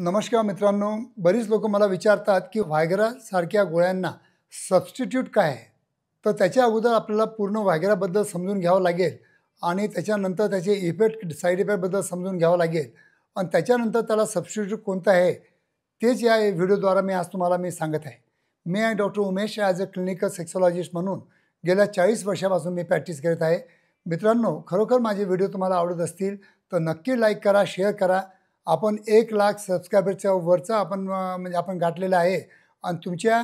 नमस्कार मित्रांनो, बरीच लोक मला विचारतात की व्हायग्रा सारख्या गोळ्यांना सबस्टिट्यूट काय आहे. तर त्याच्या अगोदर आपल्याला पूर्ण व्हायग्राबद्दल समजून घ्यावं लागेल आणि त्याच्यानंतर त्याचे इफेक्ट साईड इफेक्टबद्दल समजून घ्यावं लागेल आणि त्याच्यानंतर त्याला सबस्टिट्यूट कोणतं आहे तेच या व्हिडिओद्वारा आज तुम्हाला सांगत आहे. मी आहे doctor Umesh. As a clinical sexologist म्हणून गेल्या 40 वर्षापासून मी प्रॅक्टिस करत आहे. मित्रांनो, खरोखर माझे व्हिडिओ तुम्हाला आवडत असतील तर नक्की लाईक करा, शेअर करा. आपण 1,00,000 सबस्क्रायबरच्या वरचा आपण गाठलेला आहे आणि तुमच्या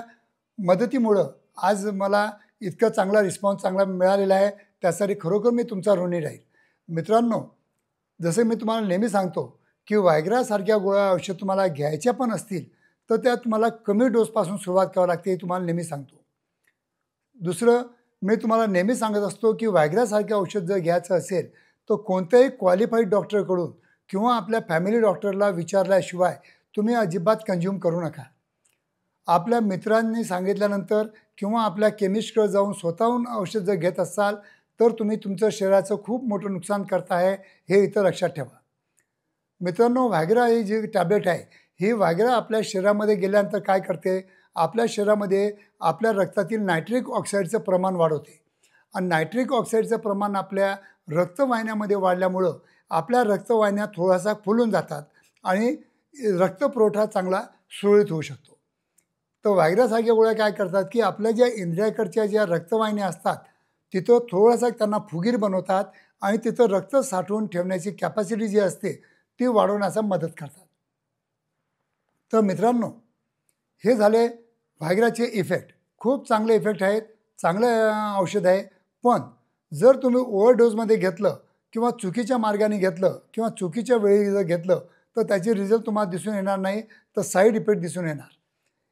मदतीमुळं आज मला इतका चांगला रिस्पॉन्स मिळालेला आहे. त्यासाठी खरोखर मी तुमचा ऋणी राहील. मित्रांनो, जसे मी तुम्हाला नेहमी सांगतो की व्हायग्रासारख्या गोळ्या औषध तुम्हाला घ्यायच्या पण असतील तर त्या तुम्हाला कमी डोसपासून सुरुवात करावी लागते, हे तुम्हाला नेहमी सांगतो. दुसरं, मी तुम्हाला नेहमी सांगत असतो की व्हायग्रासारखे औषध जर घ्यायचं असेल तर कोणत्याही क्वालिफाईड डॉक्टरकडून किंवा आपल्या फॅमिली डॉक्टरला विचारल्याशिवाय तुम्ही अजिबात कंझ्युम करू नका. आपल्या मित्रांनी सांगितल्यानंतर किंवा आपल्या केमिस्टकडे जाऊन स्वतःहून औषध जर घेत असाल तर तुम्ही तुमचं शरीराचं खूप मोठं नुकसान करताय, हे इथं लक्षात ठेवा. मित्रांनो, व्हायग्रा ही जी टॅब्लेट आहे, ही व्हायग्रा आपल्या शरीरामध्ये गेल्यानंतर काय करते, आपल्या शरीरामध्ये आपल्या रक्तातील नायट्रिक ऑक्साईडचं प्रमाण वाढवते आणि नायट्रिक ऑक्साईडचं प्रमाण आपल्या रक्तवाहिन्यामध्ये वाढल्यामुळं आपल्या रक्तवाहिन्या थोडासा फुलून जातात आणि रक्तपुरवठा चांगला सुरळीत होऊ शकतो. तर व्हायग्रासारख्या गोळ्या काय करतात की आपल्या ज्या इंद्रियाकडच्या ज्या रक्तवाहिन्या असतात तिथं थोडासा त्यांना फुगीर बनवतात आणि तिथं रक्त साठवून ठेवण्याची कॅपॅसिटी जी असते ती वाढवण्याचा मदत करतात. तर मित्रांनो, हे झाले व्हायग्राचे इफेक्ट. खूप चांगले इफेक्ट आहेत, चांगलं औषध आहे. पण जर तुम्ही ओव्हरडोजमध्ये घेतलं किंवा चुकीच्या मार्गाने घेतलं किंवा चुकीच्या वेळी जर घेतलं तर त्याचे रिझल्ट तुम्हाला दिसून येणार नाही, तर साईड इफेक्ट दिसून येणार.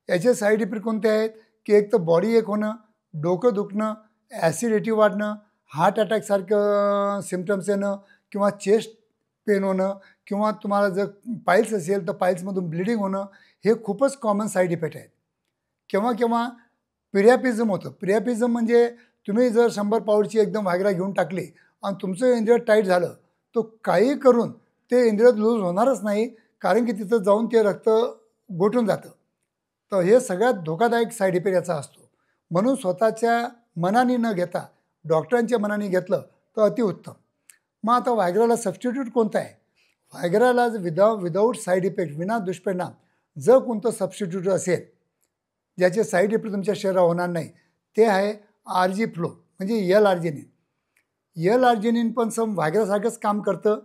याचे साईड इफेक्ट कोणते आहेत की एक तर बॉडी एक होणं, डोकं दुखणं, ॲसिडिटी वाढणं, हार्ट अटॅकसारखं सिम्पटम्स येणं किंवा चेस्ट पेन होणं किंवा तुम्हाला जर पाईल्स असेल तर पाईल्समधून ब्लिडिंग होणं, हे खूपच कॉमन साईड इफेक्ट आहेत. केव्हा केव्हा प्रियापिझम होतं. प्रियापिझम म्हणजे तुम्ही जर 100 पाऊंडची एकदम व्हायग्रा घेऊन टाकली आणि तुमचं इंद्रिय टाईट झालं तर काही करून ते इंद्रिय लूज होणारच नाही, कारण की तिथं जाऊन ते रक्त गोठून जातं. तर हे सगळ्यात धोकादायक साईड इफेक्ट याचा असतो. म्हणून स्वतःच्या मनाने न घेता डॉक्टरांच्या मनाने घेतलं तर अतिउत्तम. मग आता व्हायग्राला सबस्टिट्यूट कोणतं आहे? व्हायग्राला विदाऊट साईड इफेक्ट, विना दुष्परिणाम जर कोणतं सबस्टिट्यूट असेल ज्याचे साईड इफेक्ट तुमच्या शरीरावर होणार नाही, ते आहे आर्जी फ्लो, म्हणजे एल आर्जिनिन. एल आर्जिनिन पण व्हायग्रासारखंच काम करतं.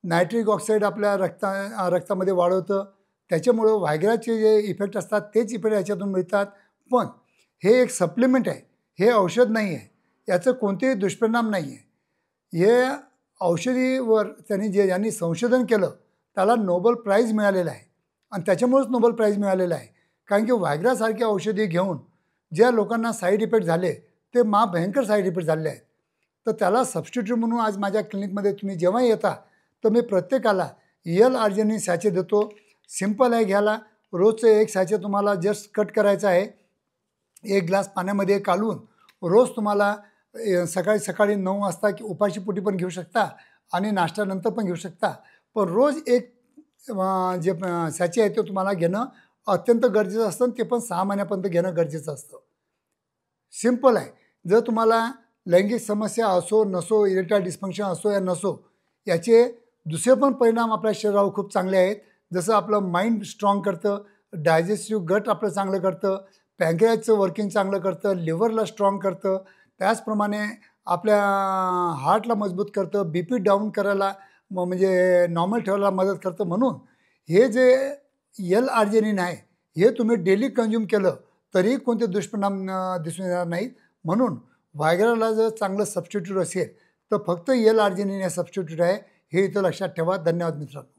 नायट्रिक ऑक्साईड आपल्या रक्तामध्ये वाढवतं. त्याच्यामुळं व्हायग्राचे जे इफेक्ट असतात तेच इफेक्ट याच्यातून मिळतात. पण हे एक सप्लिमेंट आहे, हे औषध नाही आहे. याचं कोणतेही दुष्परिणाम नाही आहे. हे औषधीवर ज्यांनी संशोधन केलं त्याला नोबेल प्राईज मिळालेलं आहे आणि त्याच्यामुळेच नोबेल प्राईज मिळालेलं आहे. कारण की व्हायग्रासारख्या औषधी घेऊन ज्या लोकांना साईड इफेक्ट झाले ते भयंकर साईड इफेक्ट झालेले आहेत. तर त्याला सबस्टिट्यूट म्हणून आज माझ्या क्लिनिकमध्ये तुम्ही जेव्हा येता तर मी प्रत्येकाला एल आर्जिनिन सॅचे देतो. सिंपल आहे घ्यायला. रोजचं एक सॅचे तुम्हाला जस्ट कट करायचं आहे. 1 ग्लास पाण्यामध्ये काढून रोज तुम्हाला सकाळी सकाळी 9 वाजता की उपाशीपोटी पण घेऊ शकता आणि नाश्त्यानंतर पण घेऊ शकता. पण रोज एक जे सॅचे आहे ते तुम्हाला घेणं अत्यंत गरजेचं असतं आणि ते पण 6 महिन्यापर्यंत घेणं गरजेचं असतं. सिंपल आहे. जर तुम्हाला लैंगिक समस्या असो नसो, इरेक्टाईल डिस्फंक्शन असो या नसो, याचे दुसरे पण परिणाम आपल्या शरीरावर खूप चांगले आहेत. जसं आपलं माइंड स्ट्रॉंग करतं, डायजेस्टिव्ह गट आपलं चांगलं करतं, पॅनक्रियाजचं वर्किंग चांगलं करतं, लिव्हरला स्ट्रॉंग करतं, त्याचप्रमाणे आपल्या हार्टला मजबूत करतं, BP डाऊन करायला म्हणजे नॉर्मल ठेवायला मदत करतं. म्हणून हे जे एल आर्जिनिन आहे हे तुम्ही डेली कंझ्युम केलं तरी कोणते दुष्परिणाम दिसून येणार नाहीत. म्हणून व्हायग्राला जर चांगलं सबस्टिट्यूट असेल तर फक्त एल आर्जिनिन हे सबस्टिट्यूट आहे, हे इथं लक्षात ठेवा. धन्यवाद मित्रांनो.